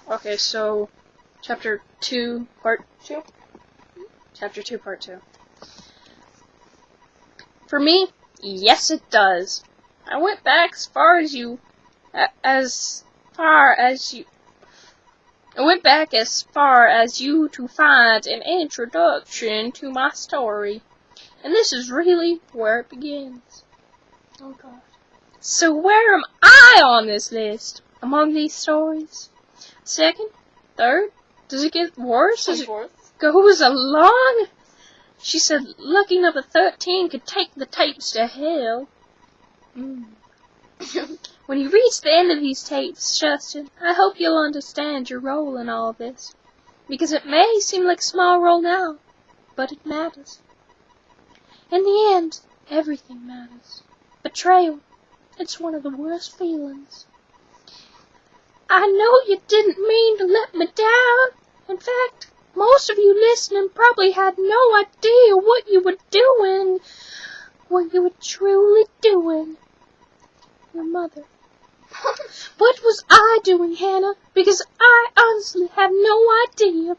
Okay, so Chapter 2, Part 2? Chapter 2, Part 2. For me, yes it does. I went back as far as you to find an introduction to my story. And this is really where it begins. Oh god. So where am I on this list? Among these stories? Second? Third? Does it get worse as it goes along? She said lucky number 13 could take the tapes to hell. When you reach the end of these tapes, Justin, I hope you'll understand your role in all this. Because it may seem like a small role now, but it matters. In the end, everything matters. Betrayal, it's one of the worst feelings. I know you didn't mean to let me down. In fact, most of you listening probably had no idea what you were doing. What you were truly doing. Your mother. What was I doing, Hannah? Because I honestly have no idea.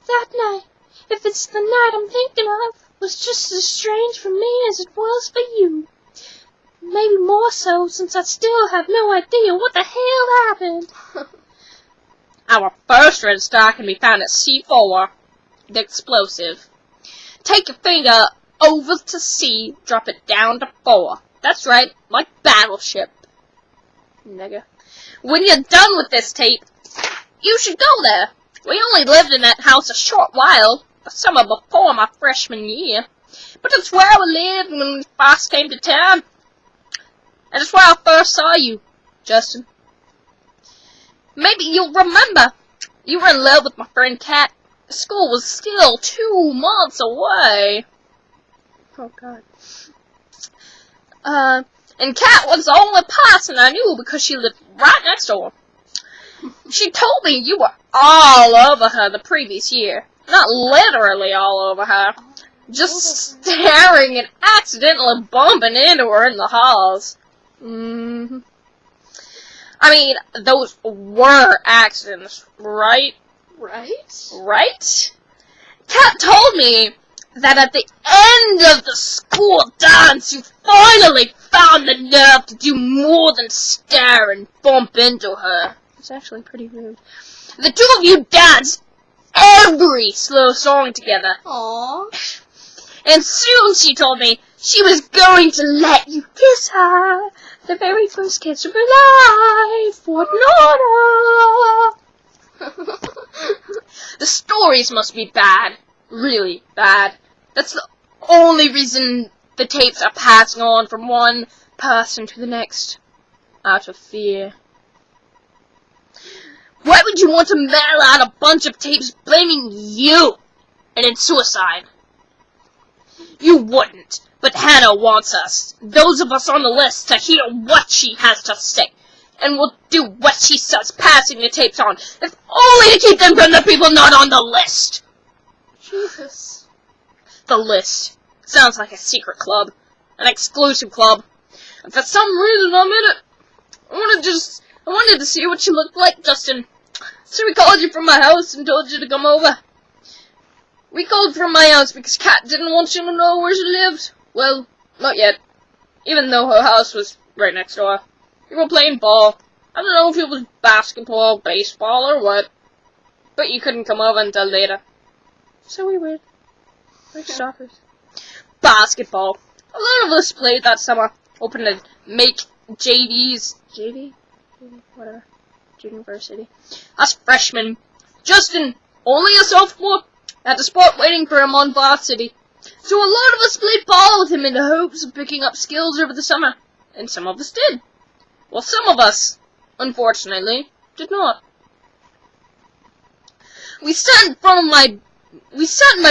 That night, if it's the night I'm thinking of, was just as strange for me as it was for you. Maybe more so, since I still have no idea what the hell happened. Our first red star can be found at C4, the explosive. Take your finger over to C, drop it down to 4. That's right, like Battleship. Nigga. When you're done with this tape, you should go there. We only lived in that house a short while, the summer before my freshman year. But it's where we lived when we first came to town. And it's where I first saw you, Justin. Maybe you'll remember. You were in love with my friend Kat. School was still 2 months away. Oh, God. And Kat was the only person I knew because she lived right next door. She told me you were all over her the previous year. Not literally all over her. Just staring and accidentally bumping into her in the halls. I mean, those were accidents, right? Right? Kat told me that at the end of the school dance, you finally found the nerve to do more than stare and bump into her. It's actually pretty rude. The two of you danced every slow song together. Aww. And soon, she told me, she was going to let you kiss her. The very first kiss of her life. What an honor. The stories must be bad. Really bad. That's the only reason the tapes are passing on from one person to the next. Out of fear. Why would you want to mail out a bunch of tapes blaming you and in suicide? You wouldn't, but Hannah wants us, those of us on the list, to hear what she has to say. And we'll do what she says, passing the tapes on, if only to keep them from the people not on the list. Jesus. The list. Sounds like a secret club. An exclusive club. And for some reason I'm in it. I wanted to see what you looked like, Justin. So we called you from my house and told you to come over. We called from my house because Kat didn't want you to know where she lived. Well, not yet. Even though her house was right next door. We were playing ball. I don't know if it was basketball, baseball, or what. But you couldn't come over until later. So we would. Like stalkers. Basketball. A lot of us played that summer. Hoping to make JVs. JV? Whatever. Junior varsity. Us freshmen. Justin, only a sophomore. Had a spot waiting for him on varsity. So a lot of us played ball with him in the hopes of picking up skills over the summer. And some of us did. Well, some of us, unfortunately, did not. We sat in my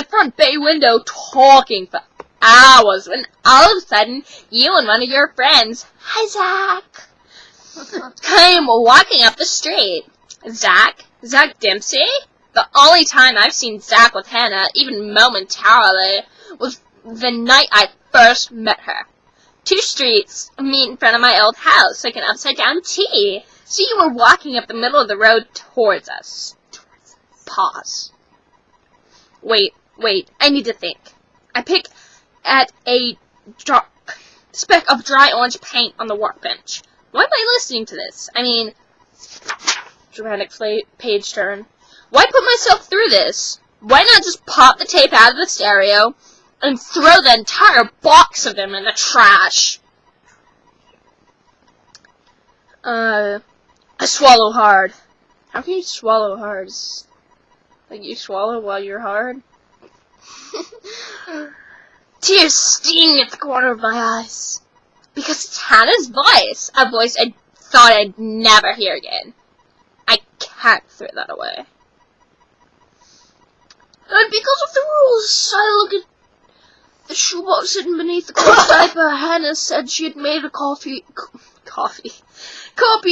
front bay window talking for hours when all of a sudden you and one of your friends, hi Zach, came walking up the street. Zach Dempsey? The only time I've seen Zach with Hannah, even momentarily, was the night I first met her. 2 streets meet in front of my old house, like an upside-down T. See, you were walking up the middle of the road towards us. Pause. Wait, I need to think. I pick at a speck of dry orange paint on the workbench. Why am I listening to this? I mean, dramatic page turn. Why put myself through this? Why not just pop the tape out of the stereo and throw the entire box of them in the trash? I swallow hard. How can you swallow hard? Like you swallow while you're hard? Tears sting at the corner of my eyes. Because it's Hannah's voice. A voice I thought I'd never hear again. I can't throw that away. And because of the rules, I look at the shoebox sitting beneath the cloth diaper. Hannah said she had made a copy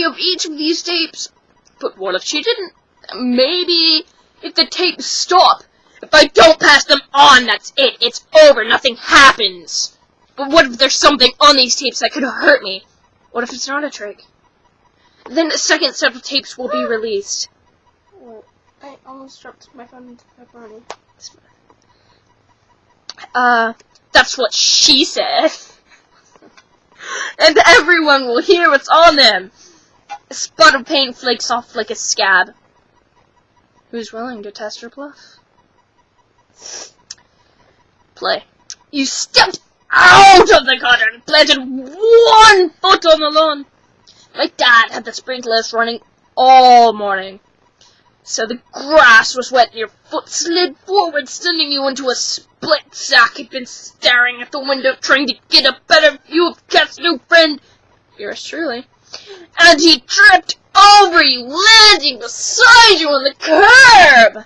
of each of these tapes. But what if she didn't? Maybe if the tapes stop. If I don't pass them on, that's it. It's over. Nothing happens. But what if there's something on these tapes that could hurt me? What if it's not a trick? Then the second set of tapes will be released. I almost dropped my phone into pepperoni. That's what she said. And everyone will hear what's on them. A spot of paint flakes off like a scab. Who's willing to test her bluff? Play. You stepped out of the gutter and planted one foot on the lawn. My dad had the sprinklers running all morning. So the grass was wet and your foot slid forward, sending you into a split sack. He'd been staring at the window, trying to get a better view of Kat's new friend, yours truly. And he tripped over you, landing beside you on the curb.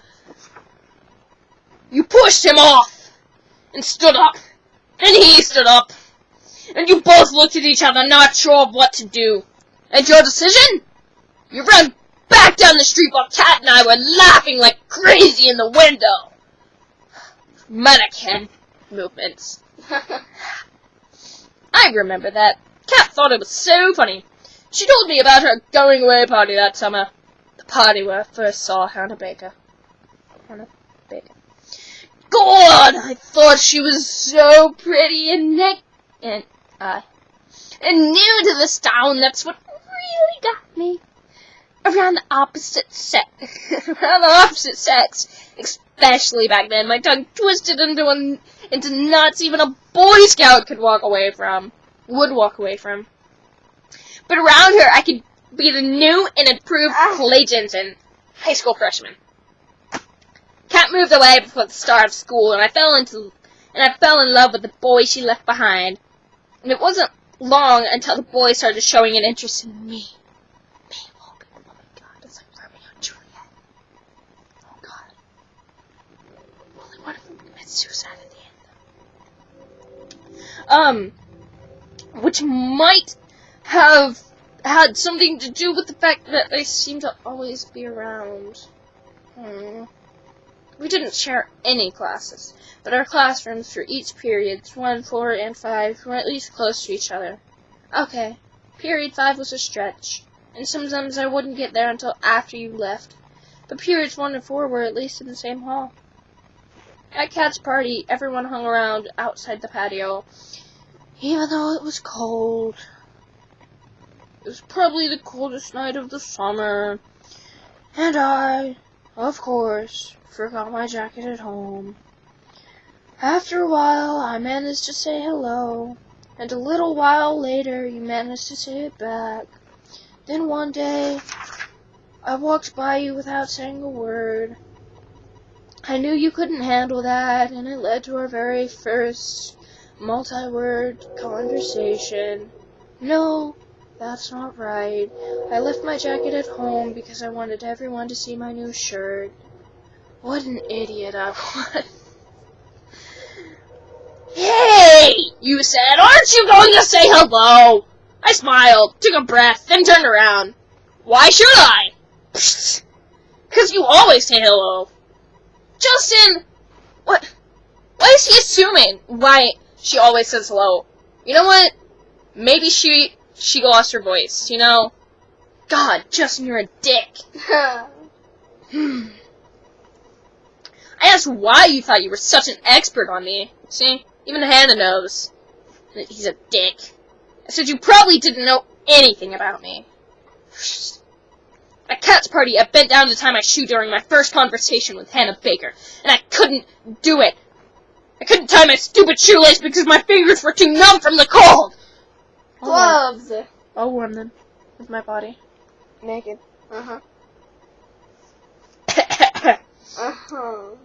You pushed him off and stood up, and he stood up, and you both looked at each other, not sure of what to do. And your decision? You ran back down the street while Kat and I were laughing like crazy in the window. Mannequin movements. I remember that. Kat thought it was so funny. She told me about her going-away party that summer. The party where I first saw Hannah Baker. Hannah Baker. God, I thought she was so pretty and new to this town. That's what really got me. Around the opposite sex, especially back then, my tongue twisted into knots even a Boy Scout would walk away from. But around her, I could be the new and improved Clay Jensen, high school freshman. Kat moved away before the start of school, and I fell in love with the boy she left behind. And it wasn't long until the boy started showing an interest in me. Oh my God, it's like Romeo and Juliet. Oh God. Only one of them commits suicide at the end. Which might have had something to do with the fact that they seem to always be around. We didn't share any classes, but our classrooms for each periods, 1, 4, and 5, were at least close to each other. Okay, period 5 was a stretch, and sometimes I wouldn't get there until after you left, but periods 1 and 4 were at least in the same hall. At Kat's party, everyone hung around outside the patio, even though it was cold. It was probably the coldest night of the summer, and I, of course, forgot my jacket at home. After a while, I managed to say hello, and a little while later, you managed to say it back. Then one day, I walked by you without saying a word. I knew you couldn't handle that, and it led to our very first multi-word conversation. No, that's not right. I left my jacket at home because I wanted everyone to see my new shirt. What an idiot I was. Hey! You said, aren't you going to say hello? I smiled, took a breath, then turned around. Why should I? Psst. 'Cause you always say hello. Justin! What? Why is he assuming why she always says hello? You know what? Maybe she lost her voice, you know? God, Justin, you're a dick. I asked why you thought you were such an expert on me. See? Even Hannah knows that he's a dick. I said you probably didn't know anything about me. At Cat's party, I bent down to tie my shoe during my first conversation with Hannah Baker, and I couldn't do it. I couldn't tie my stupid shoelace because my fingers were too numb from the cold. Gloves. I'll warm them with my body. Naked. Uh-huh. Uh-huh.